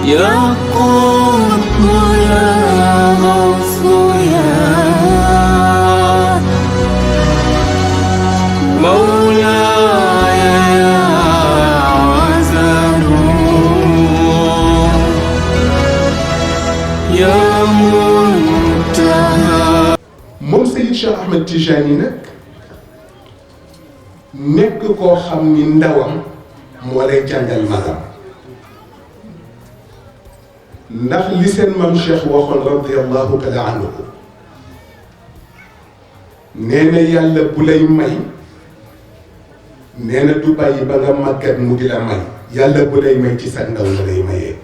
يا قطب يا غوث يا مولاي يا عزم يا منتهى. moom Seydi Cheikh Ahmed Tijani nag nekk koo xam ni ndawam moo lay jàngal magam, ndax li seen maam Cheikh waxoon radiyallahu taala anhu nee na yàlla bu lay may nee na du bàyyi ba nga màggat mu di la may, yàlla bu lay may ci sa ndaw la lay mayee.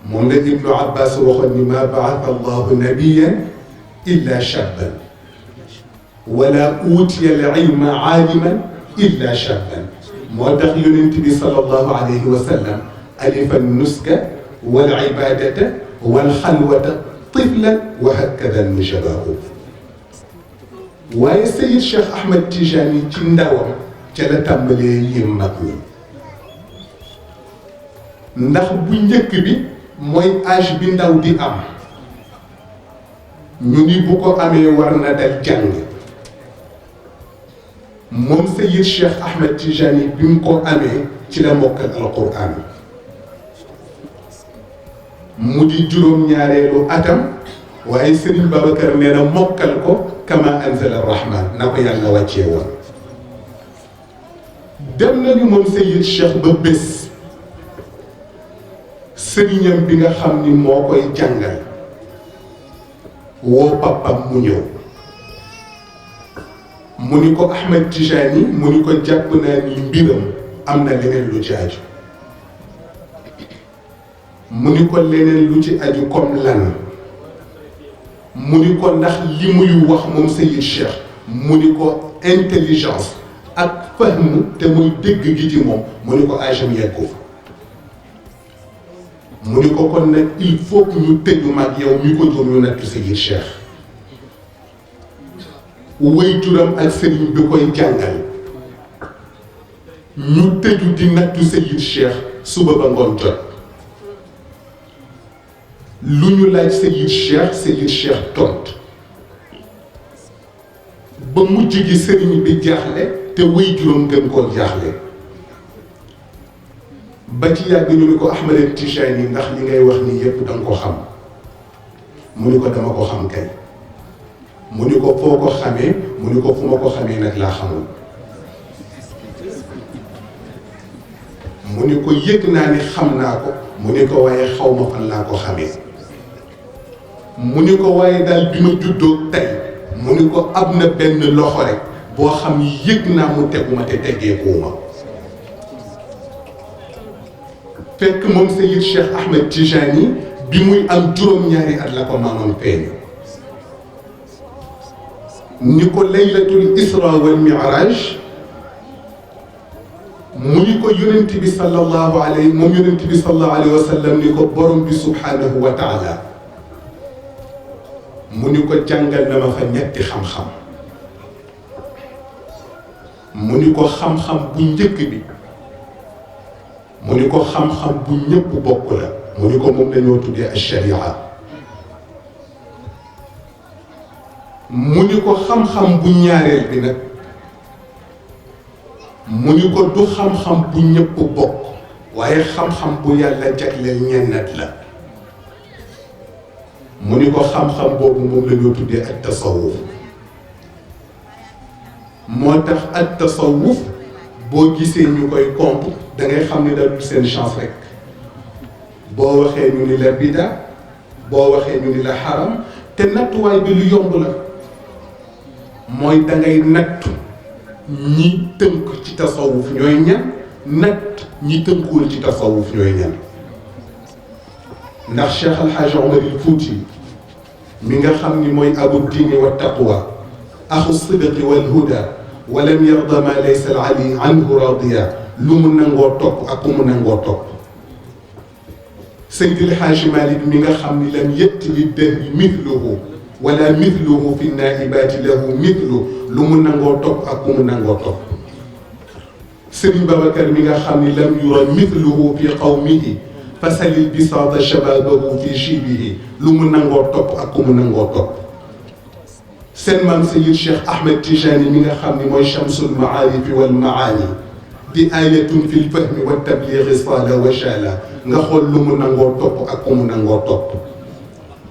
moom la Ibnu Abbas waxoon ni ma baata allahu nabiyan illa shaban wala utiya al ilma aaliman illa shaban. moo tax yonent bi sallallahu alayhi wa sallam alifa nuska wal ibadata wal xalwata tiflan wa hakada nushabaahu. waaye Seydi Cheikh Ahmed Tijani ci ndawam ca la tàmbalee yim mag ñi, ndax bu njëkk bi mooy âge bi ndaw di am ñu ni bu ko amee war na dal jàng. moom Seydi Cheikh Ahmed Tijani bi mu ko amee ci la mokkal alquran, mu di juróom-ñaareelu atam, waaye Serigne Babacar nee na mokkal ko kama anzala rahman na ko yàlla wàccee woon. dem nañu moom Seydi Cheikh ba bés sëriñam bi nga xam ni moo koy jàngal woo papam mu ñëw, mu ni ko Ahmed Tijani mu ni ko jàpp naa ni mbiram am na leneen lu ci aju. mu ni ko leneen lu ci aju comme lan? mu ni ko ndax li muy wax moom Seydi Cheikh mu ni ko intelligence ak fahm te muy dégg gi ci moom mu ni ko agam yeggu fa. mu ni ko kon nag il faut que ñu tëju mag yow mi ko jur ñu nattu Seydi Cheikh. wayjuram ak sëriñ bi koy jàngal ñu tëju di nattu Seydi Cheikh suba ba ngoon jot. lu ñu laaj Seydi Cheikh tont ba mujj gi sëriñ bi jaaxle te wayjuram gën koo jaaxle. ba ci yàgg ñu ni ko Ahmed Tijani ndax li ngay wax nii yépp danga ko xam? mu ni ko dama ko xam kay. mu ni ko foo ko xamee? mu ni ko fu ma ko xamee nag laa xamul. mu ni ko yëg naa ni xam naa ko, mu ni ko waaye xaw ma fan laa ko xamee. mu ni ko waaye daal bi ma juddoo tey mu ni ko am na benn loxo rek boo xam ni yëg naa mu teguma te teggeekuuma. fekk moom Seydi Cheikh Ahmed Tijani bi muy am juróom-ñaari at la ko maamam feeñ. ni ko laylatul isra wal mi'raj mu ni ko yonent bi sallallahu alayhi wa sallam ni ko borom bi subhanahu wa taala mu ni ko jàngal na ma fa ñetti xam-xam. mu ni ko xam-xam bu njëkk bi mu ni ko xam-xam bu ñëpp bokk la, mu ni ko moom dañoo tuddee ash-sharia. mu ni ko xam-xam bu ñaareel bi nag mu ni ko du xam-xam bu ñëpp bokk waaye xam-xam bu yàlla jagleel ñennat la. mu ni ko xam-xam boobu moom la ñoo tuddee ak tasawuf. moo tax ak tasawuf boo gisee ñu koy comp da ngay xam ni dalul seen chance rek. boo waxee ñu ni la bida, boo waxee ñu ni la xaram, te nattuwaay bi lu yomb la. mooy da ngay nattu ñi tënk ci tasawuf ñooy ñan, natt ñi tënkuwul ci tasawuf ñooy ñan. ndax Cheikh Al Hadj Omar al Fouti mi nga xam ni mooy abu diini wa taqwa axu sidqi wal huda walam yarda ma laysa al ali anhu radiya, lu mu nangoo topp ak ku mu nangoo topp. Seydi El Hadji Malick mi nga xam ni lam yëtti li dahri mithluhu wala mithluhu fi naa'ibaati lahu mithlu, lu mu nangoo topp ak ku mu nangoo topp. Serigne Babacar mi nga xam ni lam yura mithluhu fi qawmihi fasalil bisaada shababahu fi shibihi lu mu nangoo topp ak ku mu nangoo topp seen maam Seyid Cheikh Ahmed Tijani mi nga xam ni mooy chamsul maarifi wal maani di ayatun fi lfahmi wa tabliigi saala wa shala nga xool lu mu nangoo topp ak ku mu nangoo topp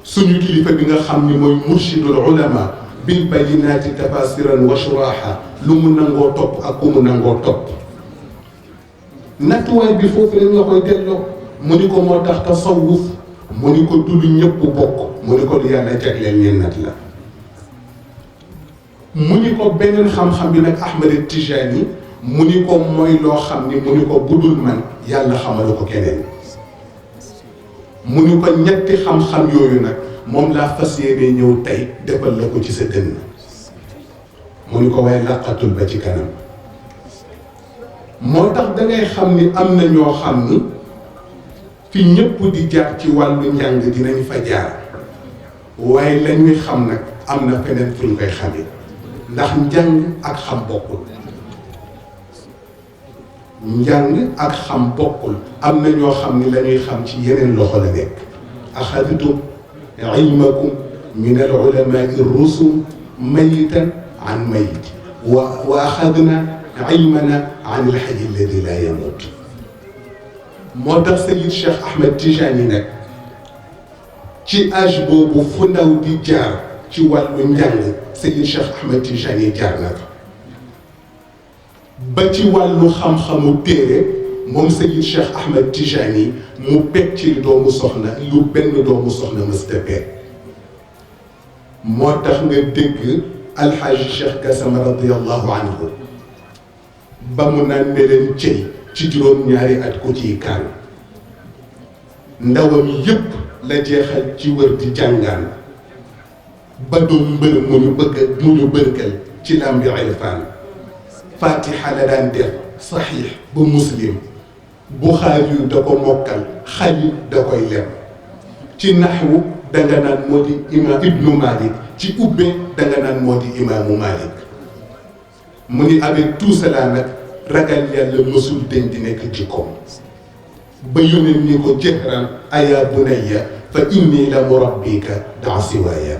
suñu kilifa bi nga xam ni mooy murshidul ulama bil bayinaati tafasiran wa shuraha lu mu nangoo topp ak ku mu nangoo topp nattuwaay bi foofu lañ la koy delloo mu ni ko moo tax tasawuf mu ni ko du lu ñëpp bokk mu ni ko lu yàlla jagleel ñeen nat la mu ni ko beneen xam-xam bi nag Ahmed Tijani mu ni ko mooy loo xam ni mu ni ko budul man yàlla xamalu ko keneen mu ni ko ñetti xam-xam yooyu nag moom laa fas yéene ñëw tey defal la ko ci sa dënn mu ni ko waaye làqatul ba ci kanam moo tax dangay xam ni am na ñoo xam ni fi ñëpp di jaar ci wàllu njàng dinañ fa jaar waaye la ñuy xam nag am na feneen fu ñu koy xamee ndax njàng ak xam bokkul njàng ak xam bokkul am na ñoo xam ni la ñuy xam ci yeneen loxo la nekk axadtum ilmakum min al ulamai rusum mayitan an mayit wa axadna ilmana an al hayy alladi la yamut moo tax Seyid Cheikh Ahmed Tijani nag ci âge boobu fu ndaw di jaar ci wàllu njàng Seyid Cheikh Ahmed Tijani jaar na ko ba ci wàllu xam-xamu téere moom Seyid Cheikh Ahmed Tijani mu peg ci doomu soxna lu benn doomu soxna mësta peg moo tax nga dégg alxaaji Cheikh Gassama radiallahu anhu ba mu naan ne leen cëy ci juróom-ñaari at ku ciy kaan ndawam yépp la jeexal ci wër di jàngaan ba doon mbër mu ñu bërkal ci lambi ilfaan fatiha la daan def saxiix ba muslim buxaari yu da ko mokkal xalil da koy lem ci naxwu danga naan moo di imaam ibnu malik ci ubbe danga naan moo di imaamu malik mu ni avec tout cela nag ragal yàlla mësul dañ di nekk jikkoom ba yóneen ni ko jëhran aya bunayya fa inni la murabbika daa siwaaya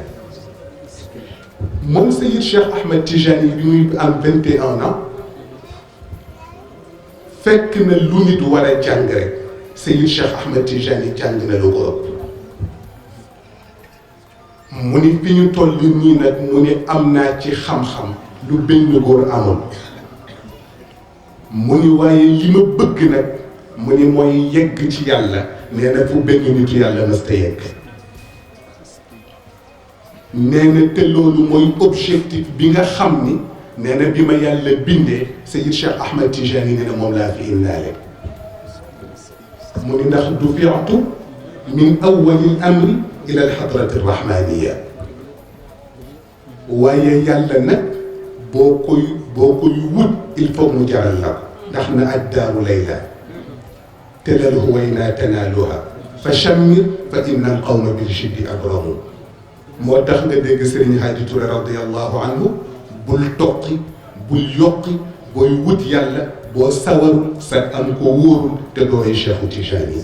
moom Seyid Cheikh Ahmed Tijani bi muy am 21 ans fekk na lu nit war a jàng rek Seyid Cheikh Ahmed Tijani jàng na lu ko ëpp mu ni fi ñu toll nii nag mu ni am naa ci xam-xam lu benn góor amul mu ni waaye li ma bëgg nag mu ni mooy yegg ci yàlla nee na fu benn nitu yàlla mësta yegg nee na te loolu mooy objectif bi nga xam ni nee na bi ma yàlla bindee Seyid Cheikh Ahmed Tijani nee na moom laa fi indaale mu ni ndax du fiatu min awwali amri ila alxadrati arrahmaniya waaye yàlla nag boo koy wut il faut mu jaral la ko ndax na addaaru layla telal huwayna tanaaluha fa chammir fa inna alqawma bil jiddi abramu moo tax nga dégg Serigne Hadji Touré radiallahu anhu bul toqi bul yokki booy wut yàlla boo sawarul sa am ko wóorul te dooy Cheikhu Tijani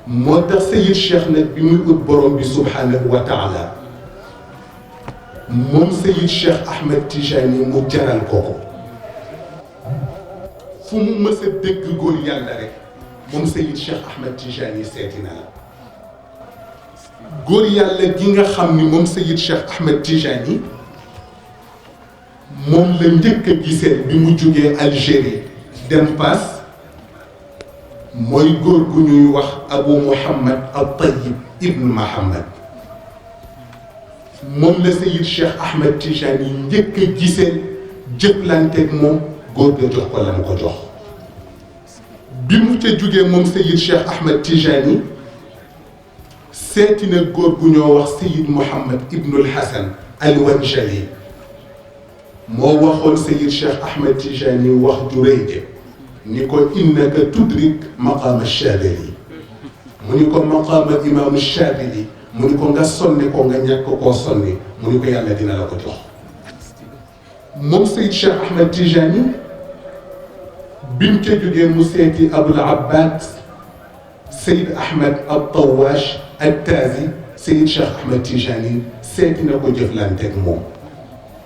moo tax Seyid Cheikh nag bi muy ut borom bi subhanahu wa taala moom Seyid Cheikh Ahmed Tijani mu jaral ko ko fu mu mës a dégg góor yàlla rek moom Seyid Cheikh Ahmed Tijani seeti na la góor yàlla gi nga xam ni moom Seyid Cheikh Ahmed Tijani moom la njëkk a gisee bi mu jógee Algérie dem Fass mooy góor gu ñuy wax Abu Muhammad al-Tayyib ibn Muhammad moom la Seyid Cheikh Ahmed Tijani njëkk a gisee jëflanteeg moom góor ga jox ko la mu ko jox bi mu ca jógee moom Seyid Cheikh Ahmed Tijani seeti na góor gu ñoo wax Seyid Mouhammad Ibnul Hasan al-Wanjali moo waxoon Seyid Cheikh Ahmed Tijani wax ju rëy de ni ko innaka tudrik maqaama Shaadili mu ni ko maqaama imaamu Shaadili mu ni ko nga sonne ko nga ñàkk koo sonne mu ni ko yàlla dina la ko jox moom Seyid Cheikh Ahmed Tijani bi mu ca jógee mu seeti Abul Abbas Seyid Ahmed al-Tawash al-Tazi Seyid Cheikh Ahmed Tijani seeti na ko jëflanteeg moom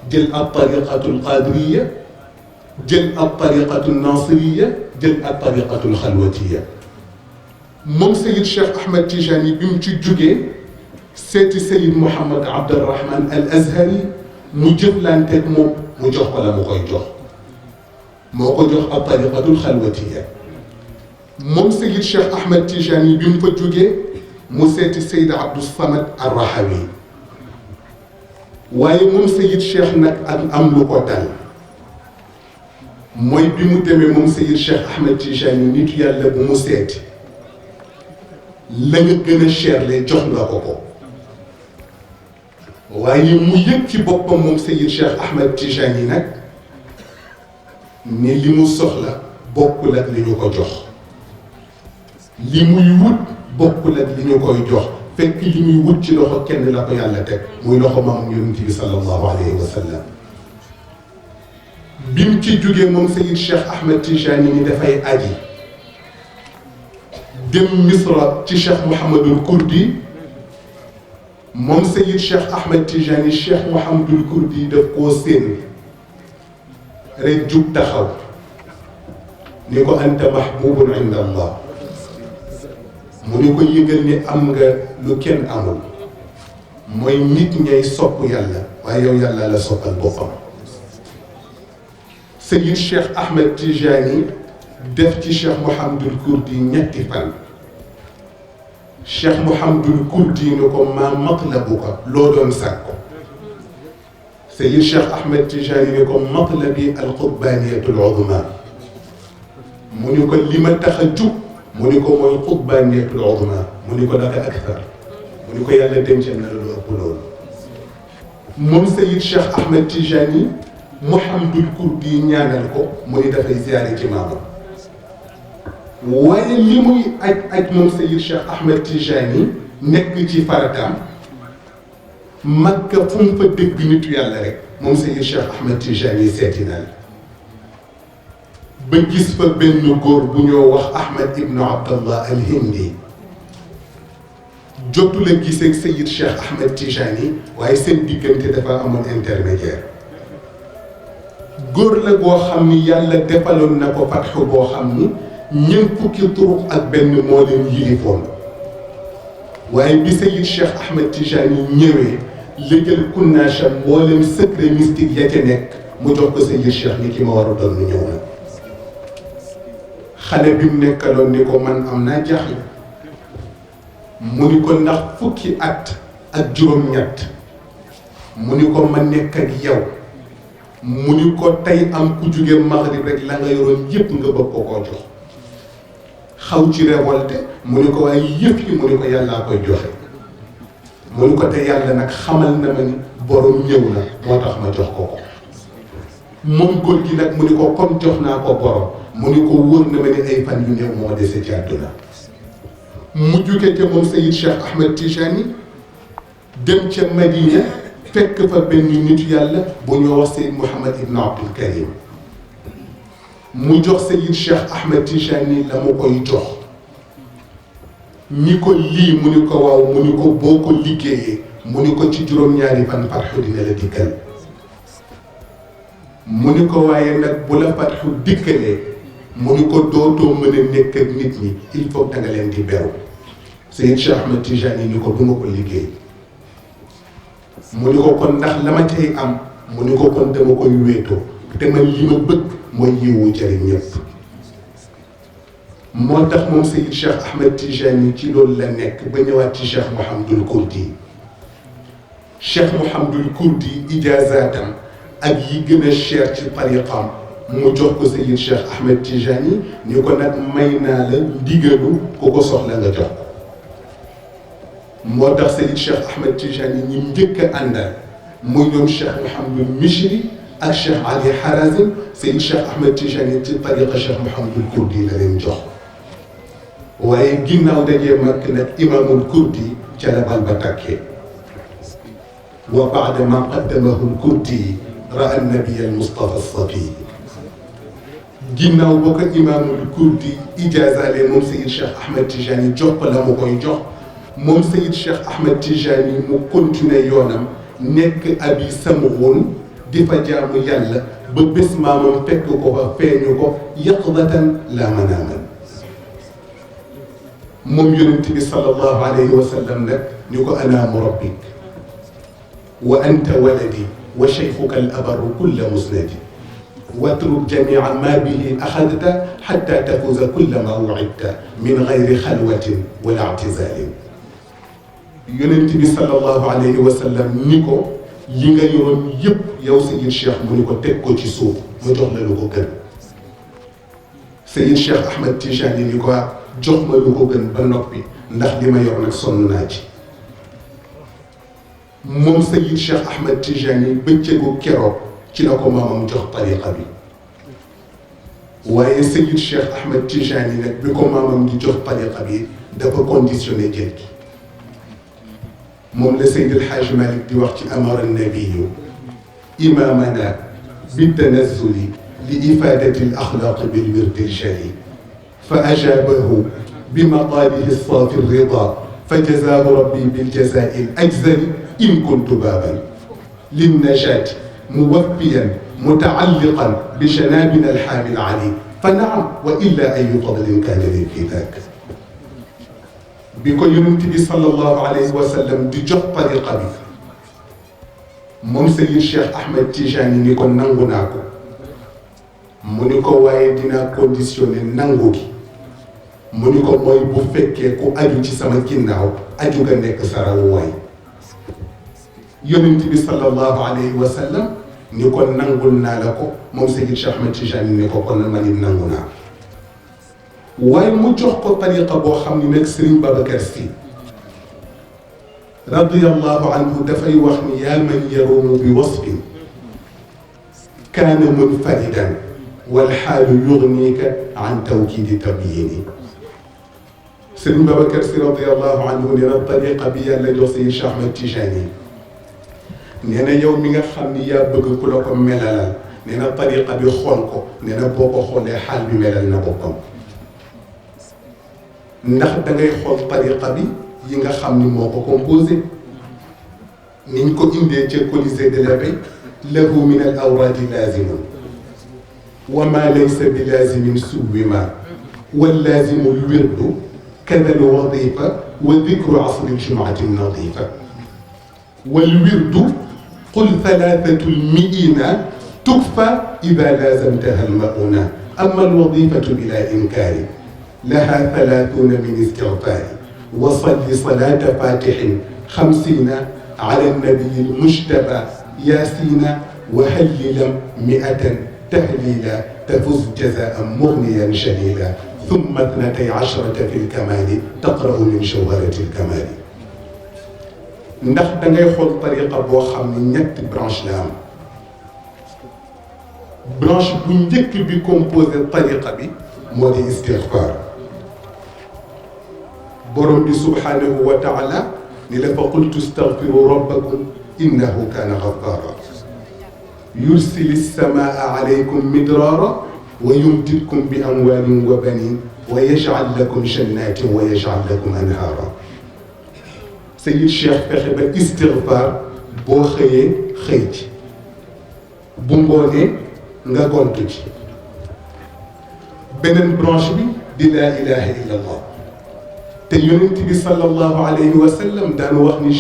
jël ab tariqatul qadiriya jël ab tariqatul nasiriya jël ab tariqatul xalwatiya moom Seyid Cheikh Ahmed Tijani bi mu ci jugee seeti Seyid Mouhamad Abdurrahman al Azhari mu jëflanteeg moom mu jox ko la mu koy jox moo ko jox ab tariqatul xalwatiya moom Seyid Cheikh Ahmed Tijani bi mu fa jugee mu seeti Seyid Abdou Samad Ar-Rahawi waaye moom Seyid Cheikh nag ak am lu ko dal mooy bi mu demee moom Seyid Cheikh Ahmed Tijani nitu yàlla bu mu seeti la nga gën a cherle jox nga ko ko waaye mu yëg ci boppam moom Seyid Cheikh Ahmed Tijani nag ni li mu soxla bokkul ak li ñu ko jox li muy wut bokkul ak li ñu koy jox fekk li muy wut ci loxo kenn la ko yàlla teg muy loxo maam yonent bi sallallahu alayhi wa sallam bi mu ci jógee moom Seyid Cheikh Ahmed Tijani ni dafay aji dem Misra ci Cheikh Mouhamadul Kurdi moom Seyid Cheikh Ahmed Tijani Cheikh Mouhamadul Kurdi daf koo séen rek jug taxaw ni ko anta mahbubun inda allah mu ni ko yëgal ni am nga lu kenn amul mooy nit ñay sopp yàlla waaye yow yàlla la soppal boppam Seyid Cheikh Ahmed Tijani def ci Cheikh Mouhamadul Kurdi ñetti fan Cheikh Mouhamadul Kurdi ni ko maa matlabuka loo doon sàkku Seyid Cheikh Ahmed Tijani ni ko matlabi alqutbaniyatul uzma mu ni ko li ma tax a jug mu ni ko mooy qutbaniyatul uzma mu ni ko laka akthar mu ni ko yàlla dencal na la lu ëpp loolu moom Seyid Cheikh Ahmed Tijani Mouhamadul Kurdi ñaanal ko mu ni dafay ziyaare ci maamam waaye li muy aj moom Seyid Cheikh Ahmed Tijani nekk ci farataam Makka fu mu fa dégg nitu yàlla rek moom Seyid Cheikh Ahmed Tijani seeti na la ba gis fa benn góor bu ñoo wax Ahmed ibnu Abdallah al Hindi jotu la gisee ak Seyid Cheikh Ahmed Tijani waaye seen diggante dafa amoon intermédiaire góor la goo xam ni yàlla defaloon na ko fatxu boo xam ni ñeent fukki turuq ak benn moo leen yilifoon waaye bi Seyid Cheikh Ahmed Tijani ñëwee légal kunnaasam moo leen secret mystique ya ca nekk mu jox ko Seyid Cheikh ni ki ma war a doon ñëw na xale bi mu nekkaloon ni ko man am naa jaaxle mu ni ko ndax fukki at ak juróom-ñett mu ni ko ma nekk ak yow mu ni ko tey am ku jóge Maghrib rek la nga yoroon yëpp nga bëgg ko koo jox xaw ci révolté mu ni ko waaye yëpp yi mu ni ko yàllaa koy joxe mu ni ko te yàlla nag xamal na ma ni borom ñëw na moo tax ma jox ko ko moom góor gi nag mu ni ko comme jox naa ko borom mu ni ko wóor na ma ni ay fan yu néew moo dese ci àdduna mu jóge ca moom Seyid Cheikh Ahmed Tijani dem ca Madina fekk fa benn nitu yàlla bu ñoo wax Seyid Mouhamad Ibn Abdul Karim mu jox Seyid Cheikh Ahmed Tijani la mu koy jox ni ko lii mu ni ko waaw mu ni ko boo ko liggéeyee mu ni ko ci juróom-ñaari fan fatxu dina la dikkal mu ni ko waaye nag bu la fatxu dikkalee mu ni ko dootoo mën a nekk ak nit ñi il faut da nga leen di beru Seyid Cheikh Ahmed Tijani ni ko du ma ko liggéey mu ni ko kon ndax la ma cay am mu ni ko kon dama koy wéetoo te man li ma bëgg mooy yiwu jëriñ ñëpp moo tax moom Seyid Cheikh Ahmed Tijani ci loolu la nekk ba ñëwaat ci Cheikh Mouhamadul Kurdi Cheikh Mouhamadul Kurdi ijazaatam ak yi gën a cher ci tariqam mu jox ko Seyid Cheikh Ahmed Tijani ni ko nag may naa la ndigalu ku ko soxla nga jox ko moo tax Seyid Cheikh Ahmed Tijani ñi njëkk a àndal muy ñoom Cheikh Mouhamadul Mishri ak Cheikh Ali Harazim Seyid Cheikh Ahmed Tijani ci tariqa Cheikh Mouhamadul Kurdi la leen jox waaye ginnaaw dajee mag nag imaamul Kurdi ca la bal ba tàkkee wa baada ma qaddamahu al Kurdi raa nabiya al Mustafa Safi ginnaaw boo ko imaamul Kurdi ijaazaale moom Seyid Cheikh Ahmed Tijani jox ko la mu koy jox moom Seyid Cheikh Ahmed Tijani mu continuer yoonam nekk abi samghun di fa jaamu yàlla ba bés maamam fekk ko fa feeñu ko yaqdatan la manaaman moom yonent bi sallallahu alayhi wa sallam nag ñu ko ana murabbik wa anta waladi wa shaykhuka al abarru kulla musnadi watruk jamia ma bihi axadta xatta tafuza kulla ma wucidta min gayri xalwatin wala ictizaalin yonent bi sallallahu alayhi wa sallam ni ko li nga yoroon yëpp yow Seyid Cheikh mu ni ko teg ko ci suuf ma jox la lu ko gën Seyid Cheikh Ahmed Tijani ni ko jox ma lu ko gën ba noppi ndax li ma yor nag sonn naa ci moom Seyid Cheikh Ahmed Tijani bëccëgu keroog ci la ko maamam jox tariqa bi waaye Seyid Cheikh Ahmed Tijani nag bi ko maamam di jox tariqa bi dafa conditionné jël gi moom la Seydi El Hadj Malick di wax ci amara nabiyu imamana bitanazuli li ifadati al axlaq bil wird al jali fa ajabahu بمطالبه الصافي الرضا فجزاه ربي بالجزاء الأجزل إن كنت بابا للنجاة موفيا متعلقا بشنابنا الحامي العلي فنعم وإلا أي فضل كان لي في ذاك بكو ينتبه صلى الله عليه وسلم دي جوخ طريقة بي موم سيد الشيخ أحمد تيجاني نيكو نانغو ناكو مونيكو واي دينا كونديسيوني نانغوكي mu ni ko mooy bu fekkee ku aju ci sama ginnaaw aju nga nekk sarawu waay yonent bi sallallahu alayhi wa sallam ni ko nangul naa la ko moom Seydi Cheikh Ahmed Tijani ni ko kon ma ni nangu naa waaye mu jox ko tariqa boo xam ni nag Serigne Babacar Sy radiyallahu anhu dafay wax ni yaa man yarumu bi wasfin kaana munfaridan wal xaalu yugnika an tawkiidi tabyini Sëriñ Babacar Sy radiyallahu anhu nee na tariqa bi yàlla jox Seydi Cheikh Ahmed Tijani nee na yow mi nga xam ni yaa bëgg ku la ko melalal nee na tariqa bi xool ko nee na boo ko xoolee xaal bi melal na boppam ndax da ngay xool tariqa bi yi nga xam ni moo ko composé niñ ko indee ca Colisée de l'Épée lahu min al awraadi laazimun wa ma laysa bi laazimin suwima wal laazimu l wirdu كذا الوظيفة وذكر عصر الجمعة النظيفة والورد قل 300 تكفى إذا لازمتها المؤونة أما الوظيفة بلا إنكار لها 30 من استغفار وصل صلاة فاتح 50 على النبي المجتبى ياسين وهلل 100 تهليلا تفز جزاء مغنيا شليلا ثم 12 في الكمال تقرأ من جوهرة الكمال ndax da ngay xool tariqa boo xam ne ñetti branche la am branche bu njëkk bi composé tariqa bi moo di istigfaar borom bi subhanahu wa taala ni la fa qultu istagfiru rabbakum innahu kaana gaffaara yursili samaa alaykum midraara ويمددكم بأموال وبنين ويجعل لكم جنات ويجعل لكم أنهارا سيد الشيخ fexe ba istigfaar boo xëyee xëy ci bu ngoonee nga gontu ci beneen branche bi di laa ilaha illa allah te yonent bi sallallahu alayhi wa sallam daan wax ni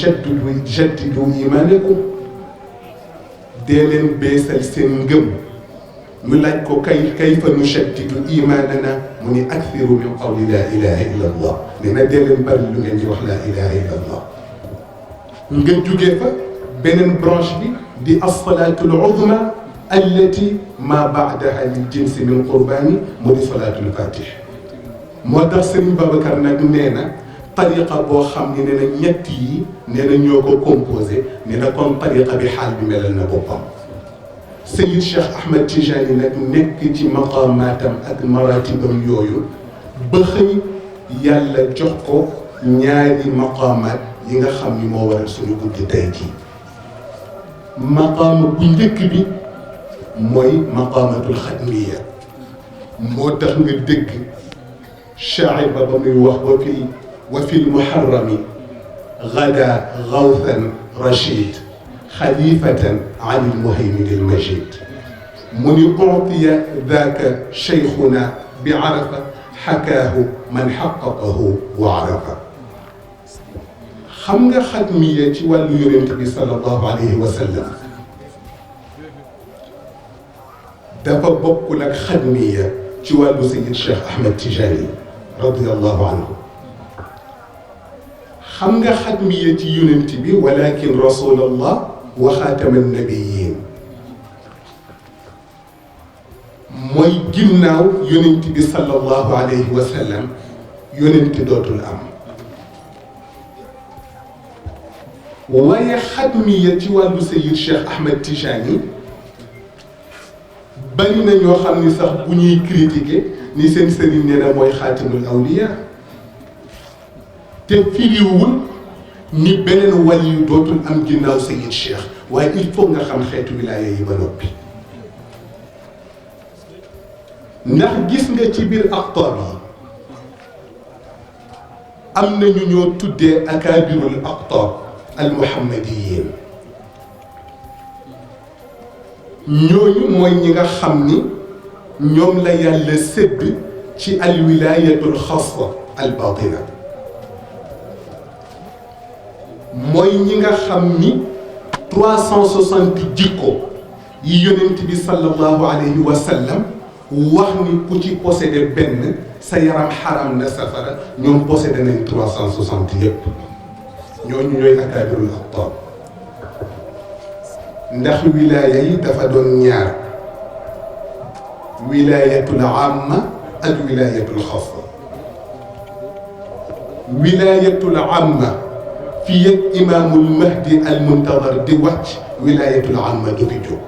jaddidu imaanakum dee leen beesal seen ngëm ñu laaj ko kayfa nushaddidu imaanana mu ni akthiru min qawli laa ilaha illa allah nee na dee leen bari lu ngeen di wax laa ilaha illa allah nga jugee fa beneen branche bi di as-salaatu al-uzma allati ma baadaha lil jinsi min qurbaani mu di salaatul fatih moo tax Serigne Babacar nag nee na tariqa boo xam ne nee na ñett yi nee na ñoo ko composé nee na kon tariqa bi xaal bi melal na boppam Seyid Cheikh Ahmed Tijani nag nekk ci maqaamaatam ak maratibam yooyu ba xëy yàlla jox ko ñaari maqaamaat yi nga xam ni moo waral suñu guddi tey jii maqaama bu njëkk bi mooy maqaamatul xatmiya moo tax nga dégg shaa'ir ba ba muy wax wa fi lmuharrami gada gawthan rachid xalifatan an ilmuhaymin almajid mu ni utiya daaka cheikhuna bi arafa xakaahu man xaqaqahu wa arafa. xam nga xatmiya ci wàllu yonent bi sallallahu alayhi wa sallam dafa bokkul ak xatmiya ci wàllu Seyid Cheikh Ahmed Tijani radiyallahu anhu. xam nga xatmiya ci yonent bi walakin rasulallah wa xaatama nabiyin mooy ginnaaw yonent bi sallallahu alayhi wa sallam yonent dootul am. waaye xatmiya ci wàllu Seyid Cheikh Ahmed Tijani bari na ñoo xam ni sax bu ñuy critiquer ni seen sëriñ nee na mooy xaatimul awliya te firiwul ni beneen wàll yu dootul am ginnaaw Seyid Cheikh waaye il faut nga xam xeetu wilaaya yi ba noppi. ndax gis nga ci biir aqtaab yi am na ñu ñoo tuddee akaabirul aqtaab al muhammadiyin. ñooñu mooy ñi nga xam ni ñoom la yàlla sédd ci al wilaayatul xaasa al baatina. mooy ñi nga xam ni 360 jikko yi yonent bi sallallahu alayhi wa sallam wax ni ku ci possédé benn sa yaram xaram na safara ñoom possédé nañ 360 yépp. ñooñu ñooy akaabirul aqtaab. ndax wilaaya yi dafa doon ñaar wilaayatul amma ak wilaayatul xaasa. wilaayatul amma fii ak imaamul mahdi al muntadar di wàcc wilaayatul amma du fi jóg.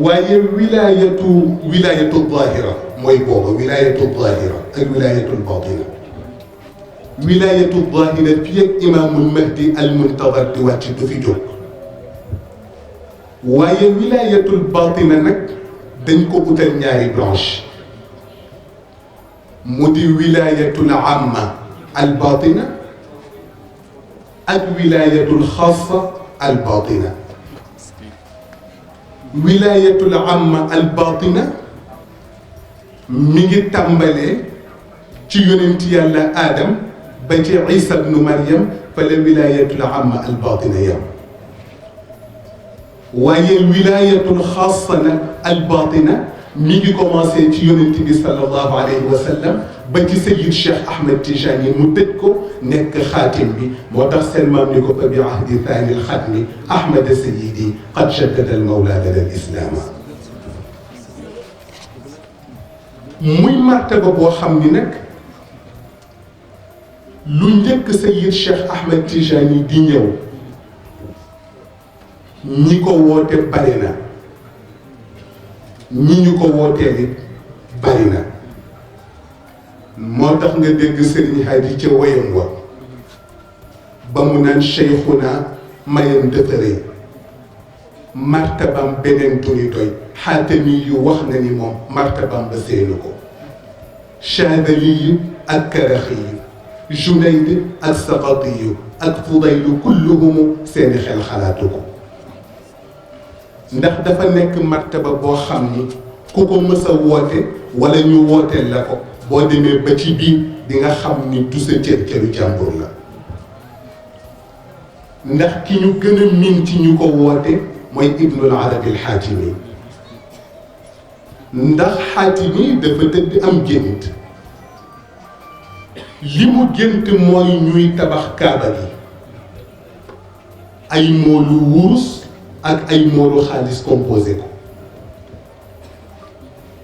waaye wilaayatu zaahira mooy booba wilaayatu zaahira ak wilaayatul baatina. wilaayatu zaahira fii ak imaamul mahdi al muntadar di wàcc du fi jóg. waaye wilaayatul baatina nag dañ ko utal ñaari branche mu di wilaayatul amma al baatina ak wilaayatul xaasa al baatina. wilaayatul amma al baatina mi ngi tàmbalee ci yonent yàlla Adam ba ci Isa bnu Maryam fa la wilaayatul amma al baatina yam. waaye wilaayatul xaasa nag al baatina mi ngi commencé ci yonent bi sallallahu alayhi wa sallam ba ci Seyid Cheikh Ahmed Tijani mu tëj ko nekk xaatim bi. moo tax seen maam ni ko fa bi ahdi thani lxatmi Ahmed Seyidi qad shaddada al mawla lana al islaama. muy martaba boo xam ni nag lu njëkk Seyid Cheikh Ahmed Tijani di ñëw ñi ko woote bari na ñi ñu ko wooteel it bari na. moo tax nga dégg Serigne Hadi ca woyam wa ba mu naan cheikhuna mayam dëfëree martabam beneen turi doy xaatami yu wax na ni moom martabam ba seenu ko. Chaadali yu ak Karaxi yu Junayd ak Saqati yu ak Fudaylu kulluhumu seeni xel xalaatu ko. ndax dafa nekk martaba boo xam ni ku ko mës a woote wala ñu wooteel la ko boo demee ba ci biir di nga xam ni du sa cër cëru jàmbur la. ndax ki ñu gën a miin ci ñu ko woote mooy Ibnul Arabi al Xaatimi. ndax Xaatimi dafa tëdd am gént li mu gént mooy ñuy tabax kaaba gi ay moolu wurus ak ay moolu xaalis composé ko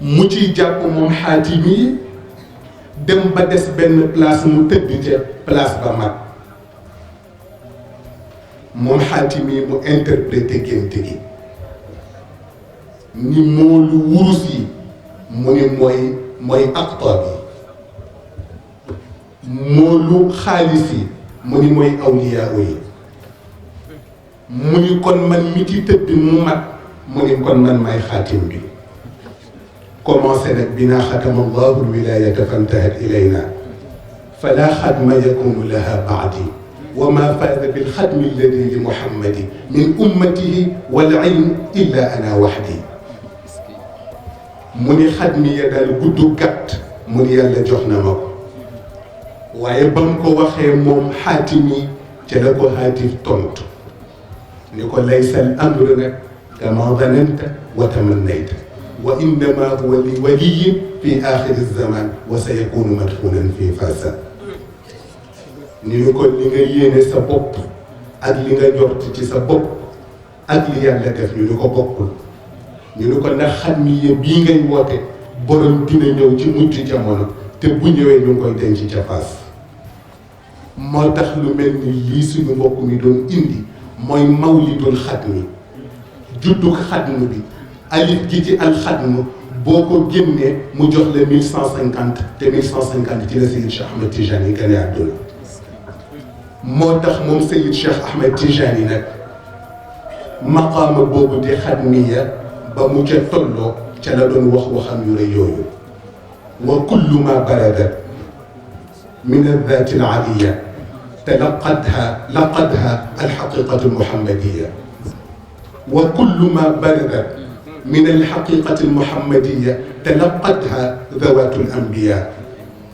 mu ciy jàpp moom Xaatimi dem ba des benn place mu tëdd ca place ba mat moom Xaatimi mu interprété gént gi ni moolu wurus yi mu ni mooy aqtaab yi moolu xaalis yi mu ni mooy awliyaa yi mu ni kon man mi ci tëdd mu mat mu ni kon man may xaatim bi. commencé nag binaa xatama allahu alwilayata fantahat ilayna fala xadma yakunu laha baadi wa ma faada bilxadmi alladi li muhammadi min ummatihi wal ilm illa ana waxdi mu ni xadmi ya daal gudd gàtt mu ni yàlla jox na ma ko waaye ba mu ko waxee moom xaatimi ca la ko xaatif tontu ni ko laysa al amru nag kama dananta wa tamannayta wa innama huwa li waliyin fi axiri zaman wa sa yakunu madfunan fi fasa ni ñu ko li nga yéene sa bopp ak li nga njort ci sa bopp ak li yàlla def ñu ni ko bokkul ñu ni ko ndax xadmiya bii ngay woote borom dina ñëw ci mujj jamono te bu ñëwee ñu ngi koy denc ca Fass moo tax lu mel ni lii suñu mbokk mi doon indi mooy mawlidul xadmi juddug xadmu bi alif gi ci alxadmu boo ko génnee mu jox la 1150 te 1150 ci la Seyid Cheikh Ahmed Tijani gane àdduna moo tax moom Seyid Cheikh Ahmed Tijani nag maqaama boobu di xadmiya ba mu ca tolloo ca la doon wax waxam yu rëy yooyu wa kullu ma baradat min addaati alaliya laqadha alxaqiqatu almuhammadiya wa kullu ma baradat min alxaqiqati almuhammadiya talaqadha dawaatu alambiya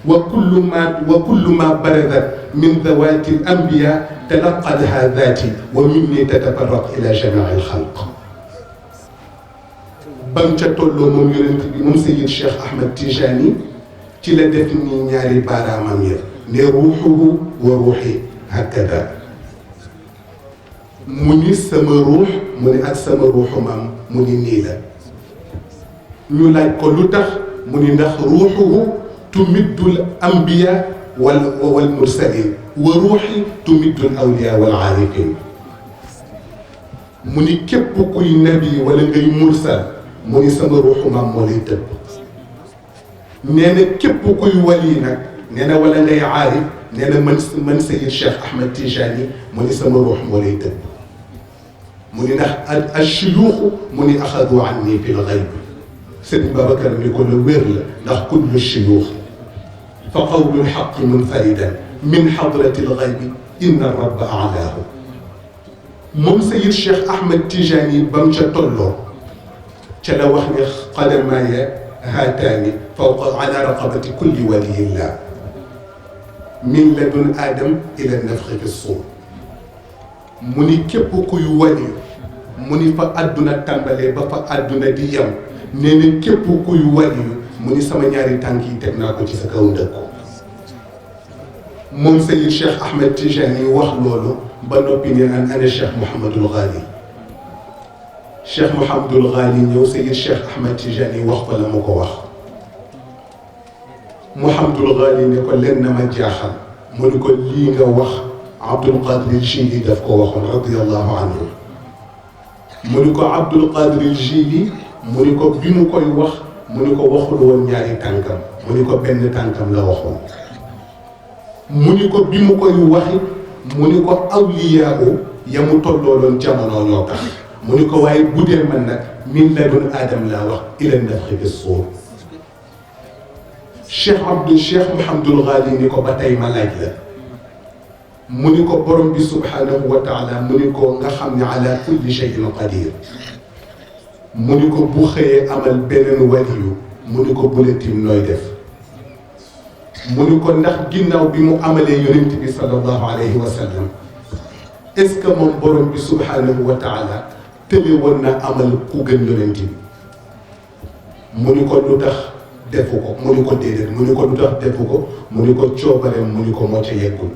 wa kullu ma baradat min dawaati alambiya talaqadha daati wa minni tatafarraq ila jamii alxalq bam ca tolloo moom yonent bi moom Seyid Cheikh Ahmed Tijani ci la def ni ñaari baaraamam ya ne ruuxuhu wa ruuxi hakada mu ni sama ruux mu ni ak sama ruuxu maam mu ni nii la ñu laaj ko lu tax mu ni ndax ruuxuhu tumiddul ambiya wal mursalin wa ruuxi tumiddul awliya wal aarifin mu ni képp kuy nabi wala ngay mursal mu ni sama ruuxu maam moo lay tëbb nee na képp kuy wali nag nee na wala ngay aarif nee na man Seyid Cheikh Ahmed Tijani mu ni sama ruux moo lay tëbb mu ni ndax ashuyuuxu mu ni axadu anni fi lxayb sëñ Babacar ni ko lu wér la ndax kullu shuyuux fa qawlu lxaqi munfaridan min xadrati lxaybi inna rabba alaahu moom Seyid Cheikh Ahmed Tijani ba mu ca tolloo ca la wax ne qadamaaya haataani fawqa ala raqabati kulli waliyillah min ladun aadam ila nafxi fi suur mu ni képp kuy wali mu ni fa àdduna tàmbalee ba fa àdduna di yem nee na képp kuy wali mu ni sama ñaari tànk yi teg naa ko ci sa kaw ndëkku moom Seyid Cheikh Ahmed Tijani wax loolu ba noppi ne an ana Cheikh Mouhamadul Ghali Cheikh Mouhamadul Ghali ñëw Seyid Cheikh Ahmed Tijani wax ko la ma ko wax Mouhamadul Ghali ne ko len na ma jaaxal mu ni ko lii nga wax Abdul Qadir Jili daf ko waxoon radiyallahu anhu mu ni ko Abdul Qadir Jili mu ni ko bi mu koy wax mu ni ko waxul woon ñaari tànkam mu ni ko benn tànkam la waxoon mu ni ko bi mu koy waxi mu ni ko awliyaahu ya mu tollooloon jamono ñoo tax mu ni ko waaye bu dee man nag min ladun aadam laa wax ila nafxi fi suur Cheikh Mouhamadul Ghali ni ko ba tey ma laaj la mu ni ko borom bi subhanahu wa taala mu ni ko nga xam ne ala kulli shay'in qadir mu ni ko bu xëyee amal beneen waliyu mu ni ko buletim nooy def mu ni ko ndax ginnaaw bi mu amalee yonent bi sallallahu alayhi wa sallam est ce que moom borom bi subhanahu wa taala tële woon na amal ku gën yonent bi mu ni ko lu tax defu ko mu ni ko déedéet mu ni ko lu tax defu ko mu ni ko coobareem mu ni ko moo ca yeggul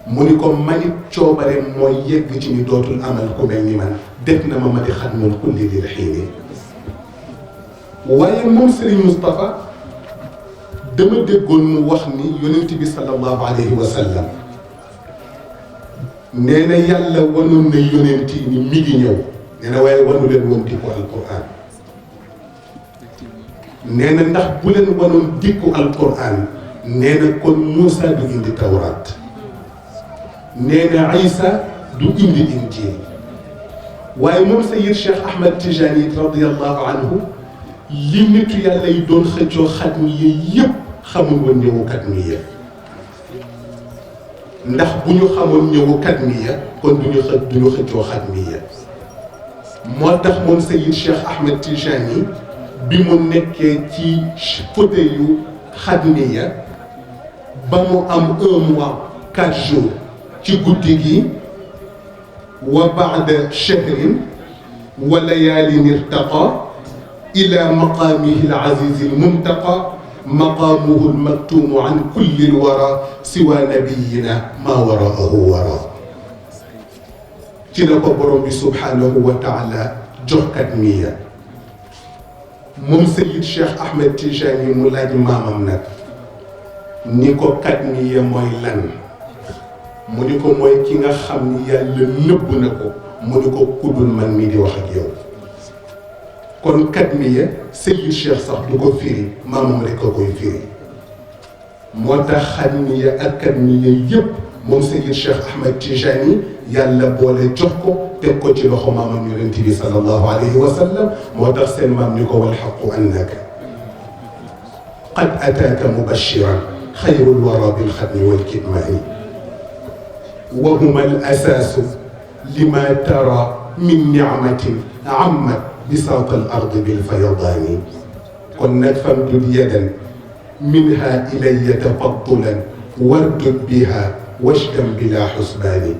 mu ni ko manit coobareem mooy yegg ci ni dootul amal ku mel ni man def na ma di xatmul kulli lil xiini waaye moom Serigne Moustapha dama déggoon mu wax ni yonent bi sallallahu alayhi wa sallam nee na yàlla wanoon na yonent yi ni mi ngi ñëw nee na waaye wanu leen woon dikku alquran nee na ndax bu leen wanoon dikku alquran nee na kon Moussa du indi tawraat nee na Isa du indi injil waaye moom Seyid Cheikh Ahmed Tijani radiyallahu anhu li nitu yàlla yi doon xëccoo xatmiya yépp xamul woon ñëwu xatmiya ndax bu ñu xamoon ñëwu xatmiya kon duñu xëccoo xatmiya moo tax moom Seyid Cheikh Ahmed Tijani bi mu nekkee ci fauteuil yu xatmiya ba mu am 1 mois 4 jours ci guddi gi wa baada shahrin wa layaalin irtaqa ila maqaamihi al-aziz al-muntaqa maqaamuhu al-maktuumu an kulli al-wara siwa nabiyina ma waraahu wara ci la ko borom bi subhanahu wa taala jox xatmiya moom Seyid Cheikh Ahmed Tijani mu laaj maamam nag ni ko xatmiya mooy lan mu ni ko mooy ki nga xam ni yàlla nëbb na ko mu ni ko kuddul man mii di wax ak yow kon xatmiya Seyid Cheikh sax du ko firi maamam rek ko koy firi moo tax xatmiya ak xatmiya yëpp moom Seyid Cheikh Ahmed Tijani yàlla boole jox ko teg ko ci loxo maamam yonent bi sallallahu alayhi wa sallam moo tax seen maam ni ko wal xaqu annaka qad ataaka mubashiran xayrul wara bil xatmi wal kitmaani wa huma al asaasu lima tara min nicmatin ammat bisaata al ardi bil fayadaani kon nag famdud yadan minha ilaya tafaddulan wardud biha washdan bila xusbaani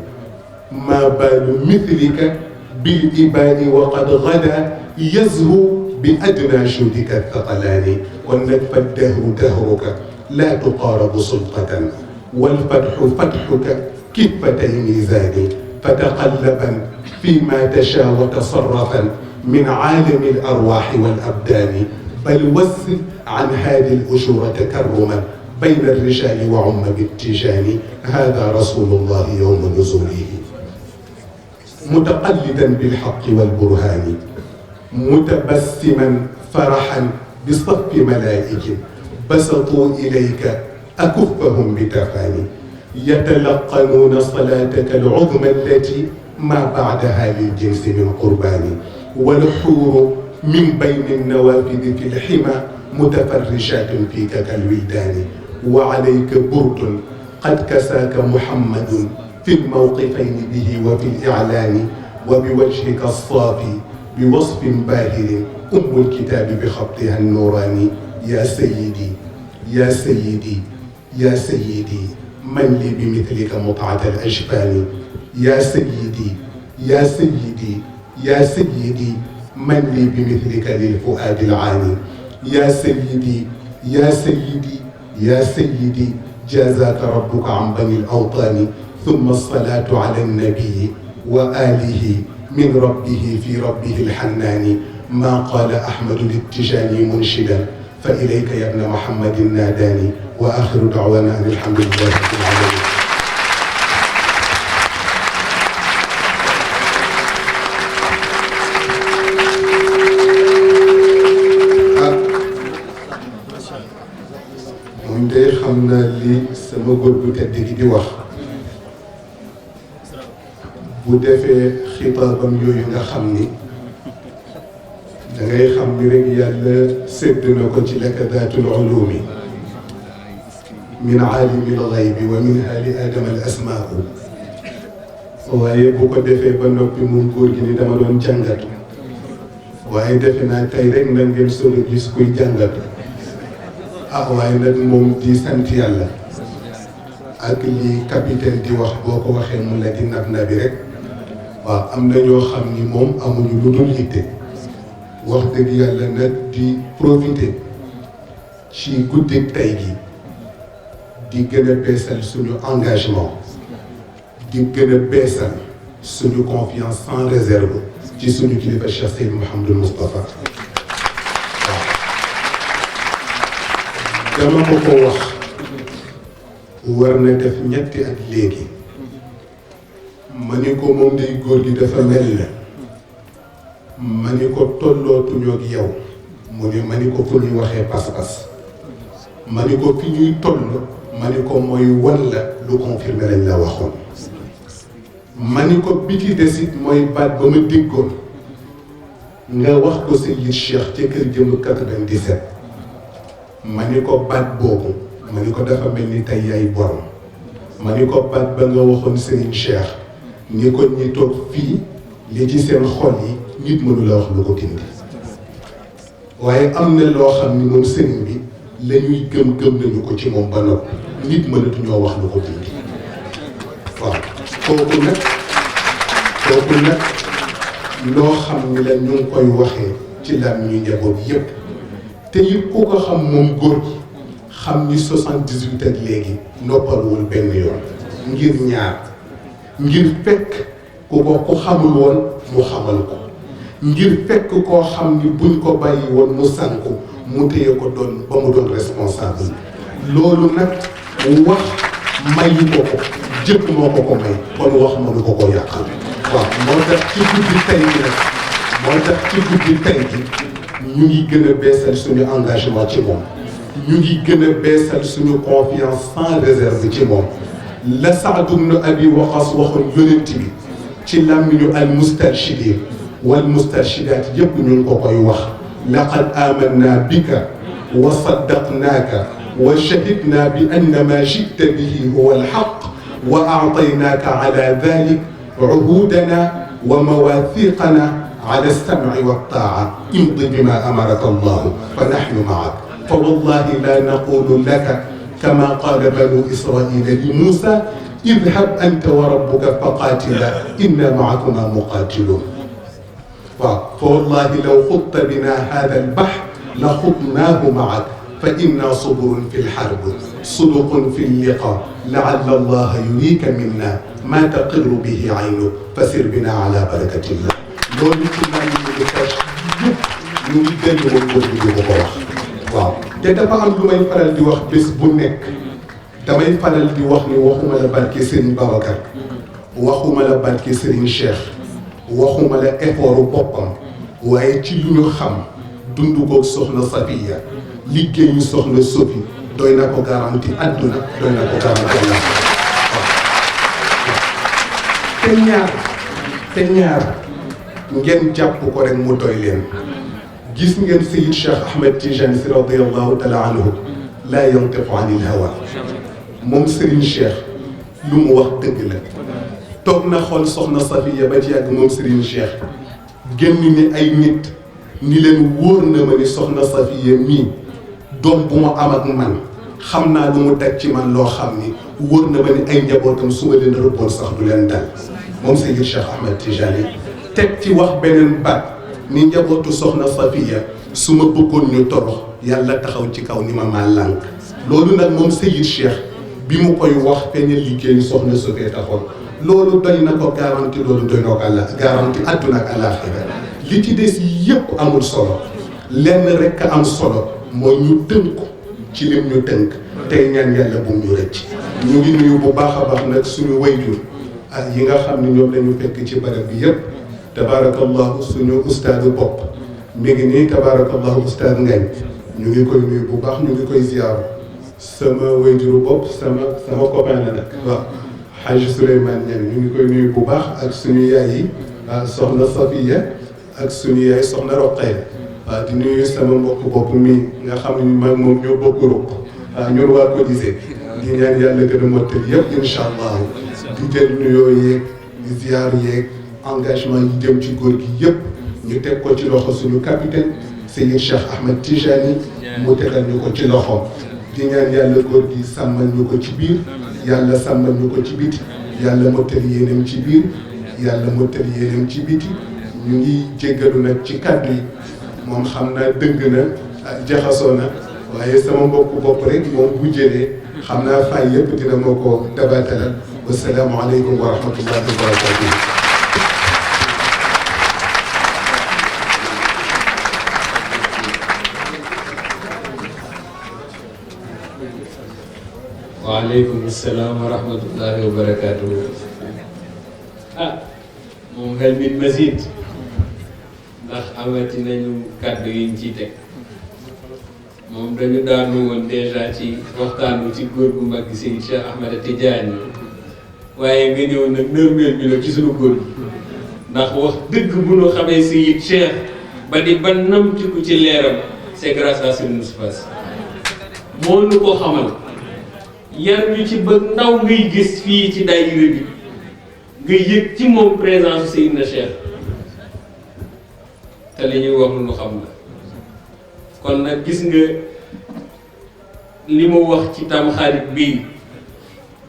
ما بال مثلك بالإباء وقد غدا يزهو بأدنى جودك الثقلان والندف الدهر دهرك لا تقارب سلطة والفتح فتحك كفتي ميزان فتقلبا فيما تشاء وتصرفا من عالم الأرواح والأبدان بل وسل عن هذه الأجور تكرما بين الرجال وعم بالتيجان هذا رسول الله يوم نزوله متقلدا بالحق والبرهان متبسما فرحا بصف ملائك بسطوا إليك أكفهم بتفاني يتلقنون صلاتك العظمى التي ما بعدها للجنس من قربان والحور من بين النوافذ في الحمى متفرشات فيك كالولدان وعليك برد قد كساك محمد في الموقفين به وفي الإعلان وبوجهك الصافي بوصف باهر أم الكتاب بخطها النوراني يا سيدي يا سيدي يا سيدي من لي بمثلك مطعة الأجفان يا سيدي يا سيدي يا سيدي من لي بمثلك للفؤاد العاني يا سيدي يا سيدي يا سيدي جازاك ربك عن بني الأوطان ثم الصلاة على النبي وآله من ربه في ربه الحنان ما قال أحمد التجاني منشدا فإليك يا ابن محمد ناداني وآخر دعوانا أن الحمد لله رب العالمين. moom de xam naa li sama góor bu tedd gi di wax bu defee xitaabam yooyu nga xam ni da ngay xam ni rek yàlla sédd na ko ci lakadaatul ulumi min aalimi lxaybi wa minha li aadama al asmaau waaye bu ko defee ba noppi moom góor gi ni dama doon jàngatu waaye defe naa tey rek na ngeen soog a gis kuy jàngatu waaye nag moom di sant yàlla ak li capitaine di wax boo ko waxee mu la di nab na bi rek waaw am na ñoo xam ni moom amuñu lu dul yitte wax dëgg yàlla nag di profiter ci guddik tey gi di gën a beesal suñu engagement di gën a beesal suñu confiance sans réserve ci suñu kilifa Cheikh Seyd Mouhamadul Moustapha dama ko wax war na def ñetti at léegi ma ni ko moom day góor gi dafa mel na ma ni ko tollootuñoo ak yow mu ni ma ni ko fu ñuy waxee pas-pas ma ni ko fi ñuy toll ma ni ko mooy wan la lu confirmé lañ la waxoon ma ni ko bi ci desit mooy baat ba ma déggoon nga wax ko Seydi Cheikh ca kër jëm 97 ma ni ko baat boobu ma ni ko dafa mel ni tey yaay borom ma ni ko baat ba nga waxoon Serigne Cheikh ni ko ñi toog fii li ci seen xol yi nit mënu la wax lu ko dindi waaye am na loo xam ni moom Serigne bi la ñuy gëm nañu ko ci moom ba noppi nit mënatuñoo wax lu ko dindi waaw kooku nag loo xam ni la ñu ngi koy waxee ci lam ñu njaboot yépp te it ku ko xam moom góor gi xam ni 78 ak léegi noppaluwul benn yoon ngir ñaar ngir fekk ku ko ku xamul woon mu xamal ko ngir fekk koo xam ni buñ ko bàyyi woon mu sànku mu téye ko doon ba mu doon responsable loolu nag wax mayu ko ko jëkk moo ko ko may kon wax mënu ko ko yàqal waaw moo tax ci guddi tey gi nag moo tax ci guddi tey gi ñu ngi gën a beesal suñu engagement ci moom ñu ngi gën a beesal suñu confiance sans réserve ci moom la Saad ibn Abi Waqas waxoon yonent bi ci làmmiñu al mustarshidin wal mustarshidaat yépp ñu ngi ko koy wax laqad amanna bika wa saddaqnaaka wa shahidna bi anna ma jita bihi huwa alxaq wa aataynaaka ala dalik عهودنا ومواثيقنا على السمع والطاعة امض بما أمرك الله فنحن معك فوالله لا نقول لك كما قال بنو إسرائيل لموسى اذهب أنت وربك فقاتلا إنا معكما مقاتلون فوالله لو خضت بنا هذا البحر لخضناه معك فإنا صبر في الحرب صدق في اللقاء لعل الله يريك منا ما تقر به عينك فسر بنا على بركة الله loolu ci man ñu fas yëpp ñu ngi dellu woon góor gi di ko wax waaw te dafa am lu may faral di wax bés bu nekk damay faral di wax ni waxuma la barke Serigne Babacar waxuma la barke Serigne Cheikh waxuma la effortu boppam waaye ci lu ñu xam dund koog soxna Safiya liggéeyu soxna Sophie doy na ko garanti àdduna doy na ko garanti Allah te ñaar ngeen jàpp ko rek mu doy leen gis ngeen Seyid Cheikh Ahmed Tijani si radiyallahu taala anhu laa yantiqu anil hawa moom Serigne Cheikh lu mu wax dëgg la toog na xool soxna Safiya ba ci yàgg moom Serigne Cheikh génn ni ay nit ni leen wóor na ma ni soxna Safiya mii doom bu ma am ak man xam naa lu mu teg ci man loo xam ni wóor na ma ni ay njabootam su ma leen rëbboon sax du leen dal moom Seydi Cheikh Ahmed Tijani teg ci wax beneen baat ni njabootu soxna Safiya su ma bëggoon ñu torox yàlla taxaw ci kaw ni ma maa lànk loolu nag moom Seydi Cheikh bi mu koy wax feeñal liggéeyu soxna Safiya taxoon loolu doy na ko garanti loolu doy na ko àlla garanti àdduna ak àllaaxira li ci des yépp amul solo lenn rekk am solo mooy ñu tënku ci lim ñu tënk tey ñaan yàlla bu ñu rëcc ñu ngi nuyu bu baax a baax nag suñu wayjur ak yi nga xam ne ñoom lañu fekk ci barab bi yépp tabaarakallahu suñu ustaadu bopp mi ngi nii tabaarakallahu ustaad Ngañ ñu ngi koy nuyu bu baax ñu ngi koy ziar sama wayjuru bopp sama copain la nag waaw Haj Souleymane Niang ñu ngi koy nuyu bu baax ak suñu yaay yi soxna Safiya ak suñu yaay soxna Roqaya waaw di nuyu sama mbokk bopp mi nga xam ne mag moom ñoo bokk ruq ñun waa Codisé di ñaan yàlla gën a mottali yëpp incha allah di jël nuyoo yeeg di ziar yeeg engagement yi jëm ci góor gi yëpp ñu teg ko ci loxo suñu capitaine Seydi Cheikh Ahmed Tijani mu tegal ñu ko ci loxo di ñaan yàlla góor gi sàmmal ñu ko ci biir yàlla sàmmal ñu ko ci biti yàlla mottali yéenam ci biir yàlla mottali yéenam ci biti ñu ngi jéggalu nag ci kàddu yi moom xam naa dëng na jaxasoo na waaye sama mbokku bopp rek moom bu jëlee xam naa fay yëpp dina ma ko dabatalal wasalaamu aleykum wa rahmatullahi wa barakatuh waaleykum salaam wa rahmatullahi wa barakatuh moom xel min mazid ndax amati nañu kàddu yiñ ciy teg moom dañu daanu woon dèjà ci waxtaanu ci góor gu mag gi Seydi Cheikh Ahmed Tidiane waaye nga ñëw nag nërmeel ñu la ci suñu góor gi ndax wax dëgg bu ñu xamee Seydi Cheikh ba di ba namtiku ci leeram c'est grâce à Serigne Moustapha Sy moo nu ko xamal yar ñu ci ba ndaw ngay gis fii ci daayira bi nga yëg ci moom présence Seydina Cheikh te li ñuy wax lu nu xam la kon nag gis nga li mu wax ci Tamxarit bii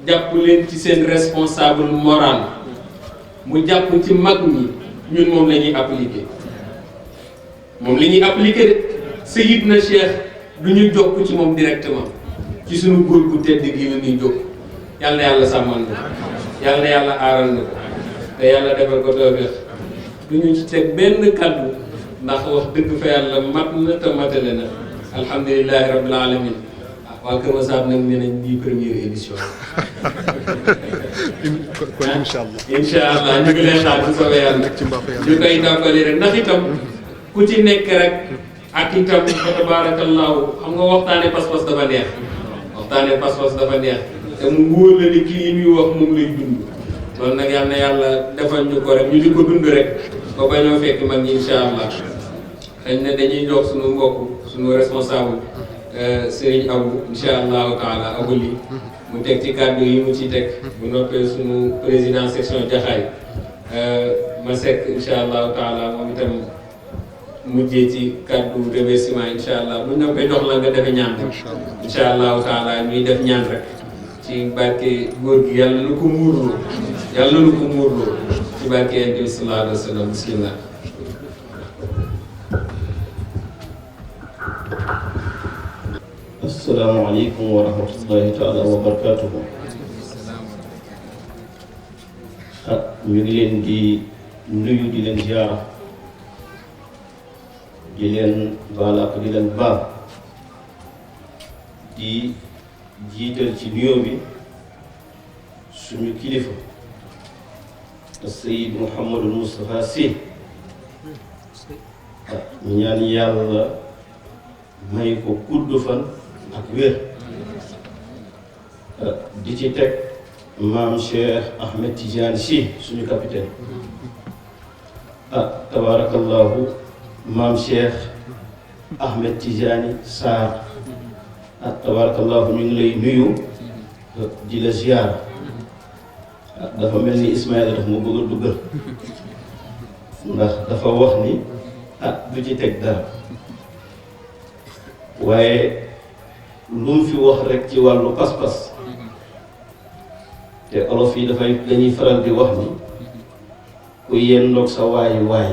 jàpp leen ci seen responsable moral mu jàpp ci mag ñi ñun moom la ñuy appliquer moom la ñuy appliquer de Seydina Cheikh du ñu jokk ci moom directement ci suñu góor gu tedd gi la ñuy jokk yàlla na yàlla sàmmal na yàlla na yàlla aaral na ko te yàlla defal ko tawfeex du ñu ci teg benn kàddu ndax wax dëgg fa yàlla mat na te matale na alhamdulilahi rabbil alamin waa Kër Masar nag nee nañ bii première édition kon incha allah incha allah ñu ngi leen xaar bu soobee yàlla ñu koy tàmbali rek ndax itam ku ci nekk rek ak itam fa tabaarakallaahu xam nga waxtaane pas-pas dafa neex waxtaane pas-pas dafa neex te mu wóor la ni kii yi muy wax moom lay dund loolu nag yal na yàlla defal ñu ko rek ñu di ko dund rek ba bañoo fekk mag ñi incha allah xëy na dañuy jox suñu mbokk suñu responsable Serigne Abou incha allahu taala Abouli mu teg ci kàddu yi mu ci teg bu noppee suñu président section Jaxaay ma sekk incha allahu taala moom itam mujjee ci kàddu remerciement incha allah bu noppee jox la nga defe ñaan rek incha allahu taala ñuy def ñaan rek ci barke góor gi yàlla na ko muurloo yàlla na ko muurloo ci barke Yonent bi sallallahu alayhi wa sallam bismillah. asalaamaaleykum wa rahmatullahi taala wa barakaatuhu. ñu ngi leen di nuyu di leen ziara di leen baal di leen baal di jiital ci nuyoo bi suñu kilifa Seyd Mouhamadul Moustapha Sy ñaan yàlla may ko gudd fan ak wér di ci teg maam Cheikh Ahmed Tidiane Sy suñu capitaine tabarakallahu maam Cheikh Ahmed Tidiane Sarr tabarakallahu ñu ngi lay nuyu di la ziar dafa mel ni Ismaïla daf ma bëgg a duggal ndax dafa wax ni du ci teg dara waaye lu mu fi wax rek ci wàllu pas-pas te olof yi dañuy faral di wax ni ku yendoog sa waayi waay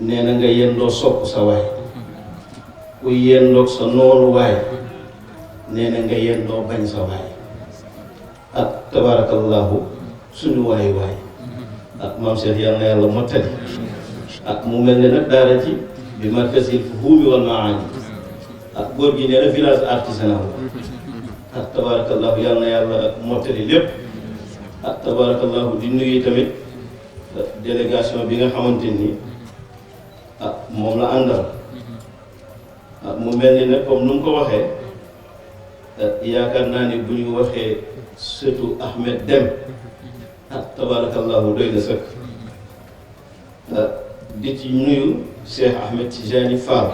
nee na nga yendoo sopp sa waay ku yendoog sa noonu waay nee na nga yendoo bañ sa waay tabarakallahu suñu waay waay maam Cheikh yal na yàlla mottali mu mel ne nag daara ji bi markazil fuhumi wal maani góor gi nee na village artisanal tabarakallahu yal na yàlla mottali lépp tabarakallahu di nuyu tamit délégation bi nga xamante ni moom la àndal mu mel ni nag comme nu mu ko waxee yaakaar naa ni bu ñu waxee surtout Ahmed Dem tabarakallahu doy na sëkk di ci nuyu Cheikh Ahmed Tijani Fall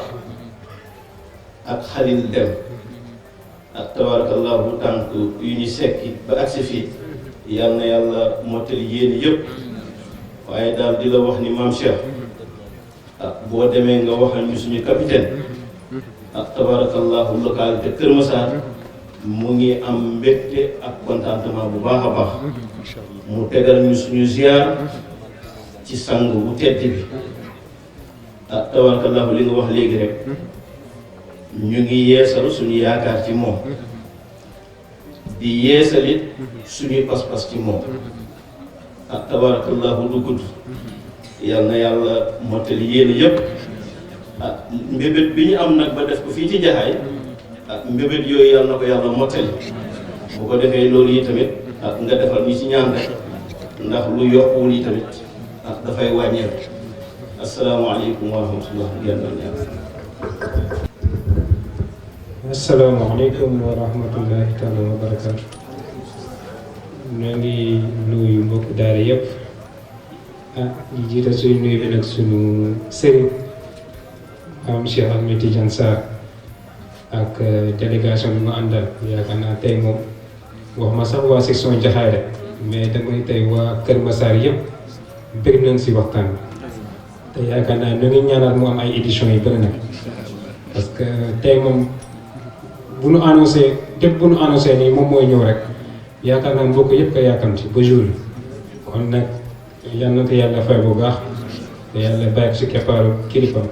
ak Khalil Dem tabarakallahu tànk yu ñu sekki ba agsi fii yal na yàlla mottali yéen yëpp waaye daal di la wax ni maam Cheikh boo demee nga waxal ñu suñu capitaine tabarakallahu localité Kër Massar mu ngi am mbégte ak contentement bu baax a baax mu tegal ñu suñu ziar ci sang bu tedd bi tabarakallahu li nga wax léegi rek ñu ngi yeesal suñu yaakaar ci moom di yeesalit suñuy pas-pas ci moom tabarakallahu du gudd yal na yàlla mottali yéen yëpp mbébét bi ñu am nag ba def ko fii ci Jaxaay mbébét yooyu yal na ko yàlla mottali bu ko defee loolu yi tamit nga defal ñu ci ñaan rek ndax lu yokkuwul yi tamit dafay wàññeeku asalaamaaleykum wa rahmatullah asalaamaaleykum wa rahmatullahi taala wa barakaatu. ñoo ngi nuyu mbokk daara yëpp di jiital suñu nuyu bi nag suñu sëriñ am Cheikh Ahmed Tidiane Sarr ak délégation bi mu àndal yaakaar naa tey moom wax ma sax waa section Jaxaay rek mais damay tey waa Kër Massar yëpp bëgg nañ si waxtaan bi te yaakaar naa ñu ngi ñaanal mu am ay éditions yu bëri nag parce que tey moom bu nu annoncé lépp bu nu annoncé nii moom mooy ñëw rek yaakaar naa mbokk yëpp ko yàkkamti ba jour kon nag yal na ko yàlla fay bu baax te yàlla bàyyi ko si keppaaru kilifam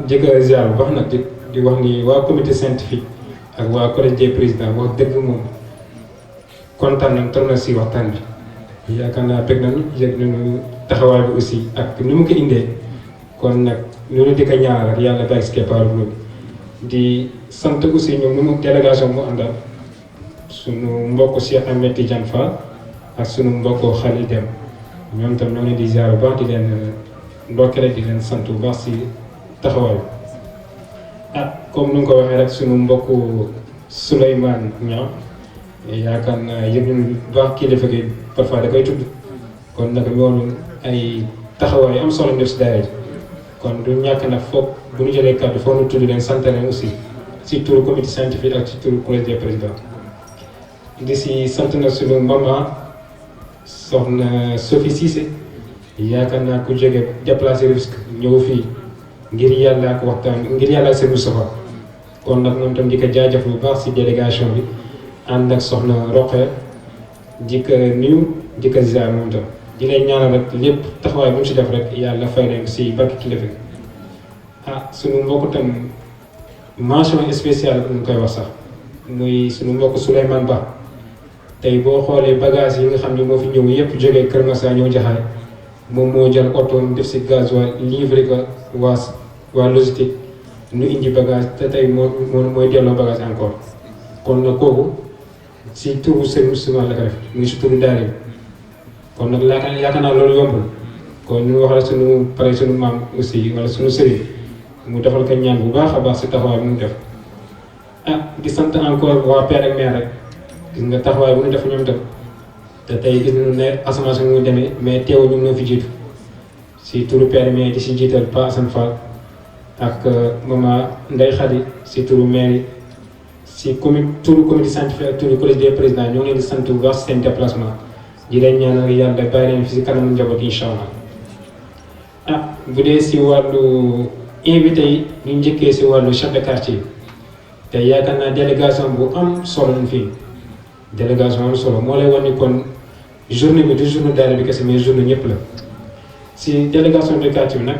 jëkkër ziar bu baax nag di wax ni waa comité scientifique ak waa collège des présidents wax dëgg moom kontaan nañ trop na si waxtaan bi yaakaar naa bëgg nañu yëg nañu taxawaay bi aussi ak ni mu ko indee kon nag ñu di ko ñaanal rek yàlla bàyyi si keppaaru loolu di sant aussi ñoom nu mu délégation mu àndal sunu mbokk Cheikh Ahmed Tidiane Fall ak sunu mbokk Khalil Dem ñoom tam ñoo leen di ziar bu baax di leen ndokkale di leen sant bu baax si taxawaay comme ni nga ko waxee rek sunu mbokk Souleymane Niang yaakaar naa yëg nañu bu baax kilifa gi parfois da koy tudd kon nag loolu ay taxawaay am solo def si daara ji kon du ñàkk nag foog bu ñu jëlee kàddu foog ñu tudd leen sant leen aussi si turu comité scientifique ak si turu collège des présidents di si sant na sunu maman soxna Sophie Cissé yaakaar naa ku jóge déplacé risque ñëw fii ngir yàlla ak waxtaan ngir yàlla ak seen Moustapha kon nag moom tam di ko jaajëf bu baax si délégation bi ànd ak soxna Roqe di ko nuyu di ko ziar moom tam di leen ñaanal rek lépp taxawaay bu mu si def rek yàlla fay leen si barke kilifa sunu mbokk tam mention spéciale bu ñu koy wax sax muy sunu mbokk Souleymane Ba tey boo xoolee bagage yi nga xam ne moo fi ñëw yëpp jógee Kër Massar ñëw Jaxaay moom moo jël oto def si gasoil livré ko waa logistique ñu indi bagage te tey mooy delloo bagage encore kon nag kooku si turu Serigne Ousmane la ko def muy si turu daara bi kon nag yaakaar naa loolu yombul kon ñu wax la sunu pare sunu maam aussi wala sunu sëriñ mu defal ko ñaan bu baax a baax si taxawaay bi mu def di sant encore waa père ak mère rek gis nga taxawaay bu ñu def ñoom tam te tey gis nañu ne asamaan si mu demee mais teewul ñu ñoo fi jiitu si turu père mais di si jiital Pa Assane Fall ak maman Ndeye Khady si turu maire yi si turu comité scientifique ak turu collège des présidents ñoo ngi leen di sant bu baax seen déplacement di leen ñaanal yàlla bàyyi leen fi si kanamu njaboot incha allah bu dee si wàllu invité yi ñu njëkkee si wàllu chef de quartier te yaakaar naa délégation bu am solo lañ fii délégation am solo moo lay wan ni kon journée bi du journée daara bi kese mais journée ñëpp la si délégation de quartier bi nag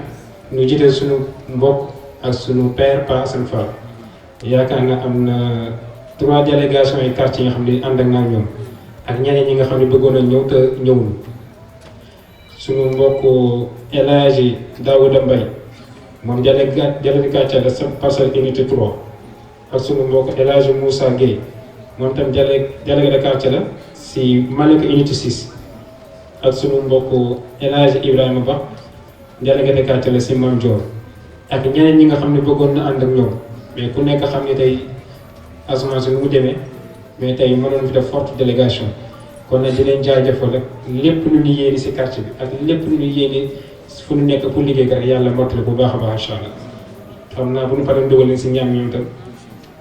ñu jiite suñu mbokk ak suñu père Pa Assane Fall yaakaar nga am na 3 délégations yi quartier yi nga xam ne ànd ak naa ñoom ak ñeneen ñi nga xam ne bëggoon a ñëw te ñëwul suñu mbokk El Hadji Daouda Mbaye moom délégué quartier la sa parcelle unité 3 ak suñu mbokk El Hadji Moussa Gueye moom tam délégué de quartier la si Malika unité 6 ak suñu mbokk El Hadji Ibrahima Ba délégué de quartier la si Mame Dior ak ñeneen ñi nga xam ne bëggoon na ànd ak ñoom mais ku nekk xam ne tey asamaan si nu mu demee mais tey mënoon fi def forte délégation kon nag di leen jaajëfal rek lépp lu ñu yéene si quartier bi ak lépp lu ñu yéene fu ñu nekk pour liggéey kat yàlla mottali bu baax a baax incha allah xam naa bu ñu paree dugal leen si ñaam ñoom tam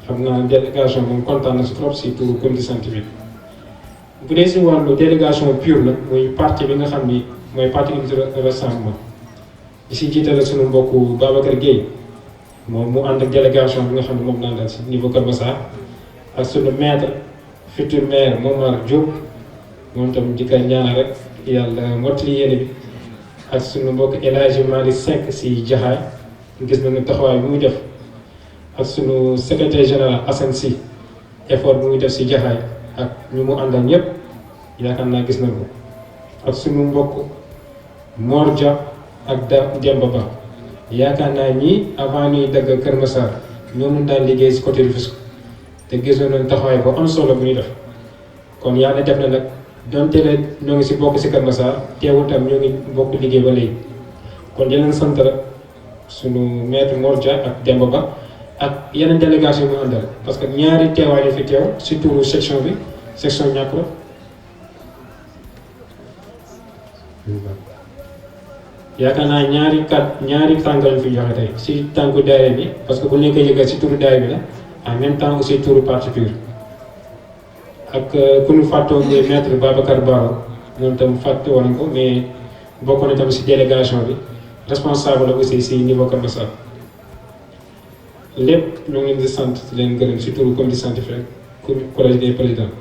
xam naa délégation moom kontaan na si trop si tout comité scientifique bu dee si wàllu délégation pure la muy parti bi nga xam ni mooy parti unité rassemblement di si jiitale suñu mbokku Babacar Gueye moom mu ànd ak délégation bi nga xam ne moom naan daal si niveau Kër Massar ak suñu maître futur maire Momar Diop moom tam di ko ñaanal rek yàlla mottali yéene bi ak suñu mbokk El Hadji Malick Seck si Jaxaay gis nañu taxawaay bi muy def ak suñu secrétaire général Assane Sy effort bi muy def si Jaxaay ak ñu mu àndal ñëpp yaakaar naa gis nañ ko ak suñu mbokk Mor Dia ak Demba Ba yaakaar naa ñii avant ñuy dagg Kër Massar ñoo mun daan liggéey si côté Rufisque te gisoon nañ taxawaay bu am solo bu ñuy def kon yàlla def na nag donte ne ñoo ngi si bokk si Kër Massar teewul tam ñoo ngi bokk liggéey ba léegi kon di leen sant rek sunu maître Mor Dia ak Demba Ba ak yeneen délégation yi mu àndal parce que ñaari teewaay la fi teew surtout section bi section ñàkk la yaakaar naa ñaari tànk lañ fi joxe tey si tànku daayira bi parce que bu nekkee yëgal si turu daayira bi la en même temps aussi turu parti PUR ak ku ñu fàttoo muy maître Babacar Baro moom tam fàtte woon ko mais bokk na tam si délégation bi responsable la aussi si niveau Keur Massar lépp ñoo ngi leen di sant di leen gërëm si turu comité scientifique collège des présidents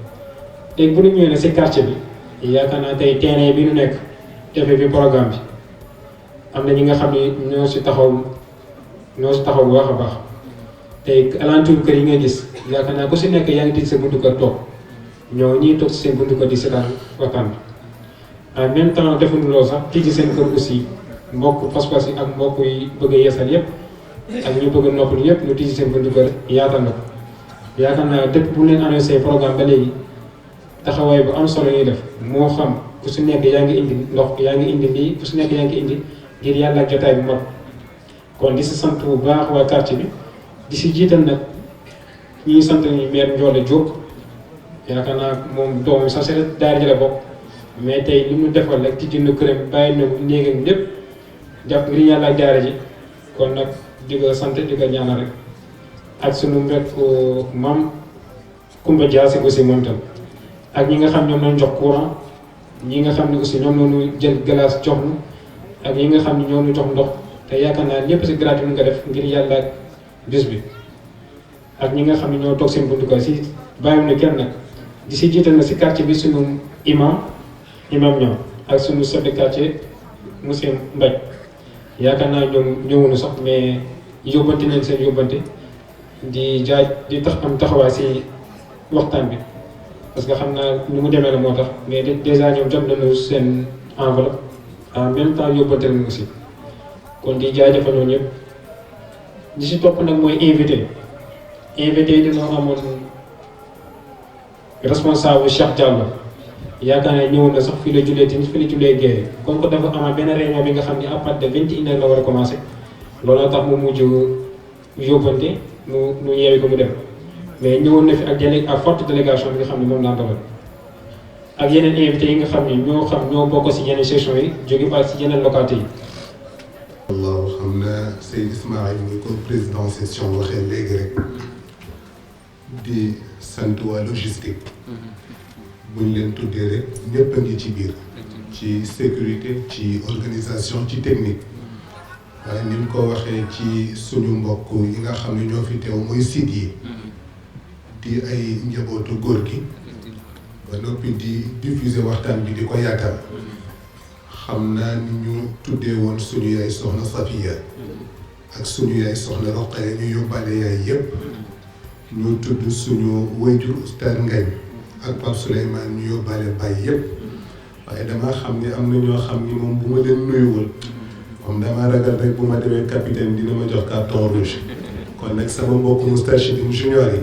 léegi bu ñu ñëwee ne si quartier bi yaakaar naa tey terrain bi ñu nekk defee bi programme bi am na ñi nga xam ne ñoo si taxaw bu baax a baax tey alentour kër yi nga gis yaakaar naa ku si nekk yaa ngi tëj sa buntu kër toog ñoo ñii toog si seen buntu kër di seetaan waxtaan bi en même temps defuñu loolu sax tijji seen kër aussi mbokk pas-pas yi ak mbokk yi bëgg a yeesal yépp ak ñu bëgg a noppalu yépp ñu tijji seen buntu kër yaatal na ko yaakaar naa depuis bu leen annoncé programme ba léegi taxawaay bu am solo ñuy def moo xam ku si nekk yaa ngi indi ndox yaa ngi indi lii ku si nekk yaa ngi indi ngir yàlla ak jotaay bu mag kon di si sant bu baax waa quartier bi di si jiital nag ñuy sant ñu maire Ndiolé Diop yaakaar naa moom doomu sax si daara ji la bokk mais tey li mu defal rek ci jënd këram bàyyi na néegam lépp jàpp ngir yàlla ak daara ji kon nag di ko sant di ko ñaanal rek ak sunu mbokk maam Koumba Diassi aussi moom tam ak ñi nga xam ñoom lañ jox courant ñi nga xam ne aussi ñoom lañu jël glace jox ñu ak ñi nga xam ne ñoo ñu jox ndox te yaakaar naa lépp si gratuit nga def ngir yàlla ak bis bi ak ñi nga xam ne ñoo toog seen buntu kër si bàyyi na kenn nag di si jiital na si quartier bi sunu imam ñoom ak sunu chef de quartier monsieur Mbaye yaakaar naa ñoom ñëwuñu sax mais yóbbante nañ seen yóbbante di tax am taxawaay si waxtaan bi parce que xam naa ni mu demee la moo tax mais déjà ñoom jot nañu seen enveloppe en même temps yóbbante nañu aussi kon di jaajëfal ñoom ñëpp di si topp nag mooy invité yi dañoo amoon responsable Cheikh Diallo yaakaar naa ñëwoon na sax fii la jullee tamit fii la jullee géeye comme que dafa amaat benn réunion bi nga xam ne à partir de 21h la war a commencé looloo tax mu mujj yóbbante mu yeewi ko mu dem mais ñëwoon na fi ak forte délégation bi nga xam ne moom laa doon ak yeneen invité yi nga xam ne ñoo bokk si yeneen section yi jóge ba si yeneen localité yi. Allah xam na Seydou Ismaïl muy ko président session waxee léegi rek di sant waa logistique buñ leen tuddee rek ñëpp a ngi ci biir ci sécurité ci organisation ci technique waaye ni ñu ko waxee ci suñu mbokk yi nga xam ne ñoo fi teew mooy site yi di ay njabootu góor gi ba noppi di diffuser waxtaan bi di ko yaatal xam naa ni ñu tuddee woon suñu yaay soxna Safiya ak suñu yaay soxna Roqaya ñu yóbbaale yaay yëpp ñu tudd suñu wayjur Oustaz Ngagne ak Pape Souleymane ñu yóbbaale baay yëpp waaye damaa xam ni am na ñoo xam ni moom bu ma leen nuyuwul moom damaa ragal rek bu ma demee capitaine dina ma jox carton rouge kon nag sama mbokk Moustachidine junior yi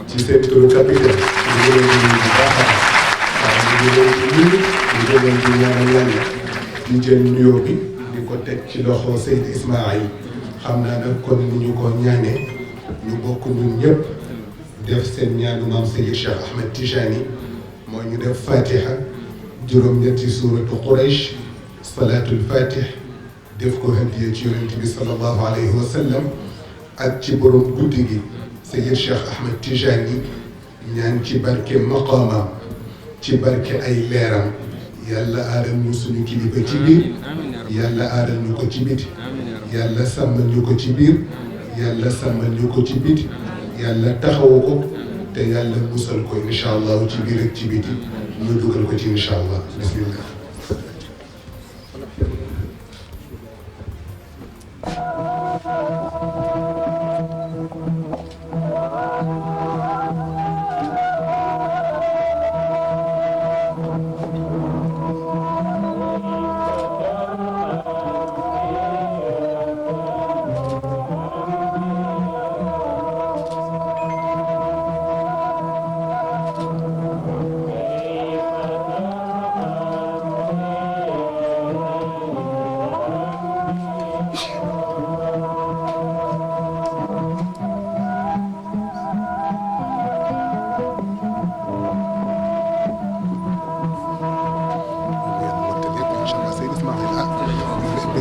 ci seen turu capitaine ñu ngi leen di nuyu bu baax a baax ñu ngi leen di nuyu ñu ngi leen di ñaanal yàlla di jël nuyoo bi di ko teg ci loxo Seydou Ismaïl xam naa nag kon ni ñu ko ñaanee ñu bokk ñun ñëpp def seen ñaanu maam Seydi Cheikh Ahmed Tijani mooy ñu def fatiha juróom-ñetti suuratu Quraysh salaatul fatih def ko hadiya ci yonent bi sallallahu alayhi wa sallam ak ci borom guddi gi Seydi Cheikh Ahmed Tijani ñaan ci barke maqaamam ci barke ay leeram yàlla aaral ñu suñu kilifa ci biir yàlla aaral ñu ko ci biti yàlla sàmmal ñu ko ci biir yàlla sàmmal ñu ko ci biti yàlla taxawu ko te yàlla musal ko incha allah ci biir ak ci biti ñu dugal ko ci incha allah bismillah.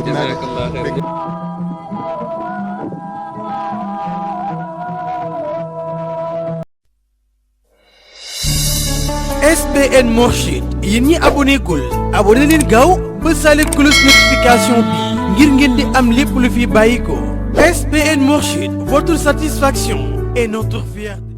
jazakallah xayr. SBN Mourchid yéen ñi abonné gul abonné leen gaaw ba sale cloche notification bi ngir ngeen di am lépp lu fi bàyyi ko. SBN Mourchid, votre satisfaction est notre fierté.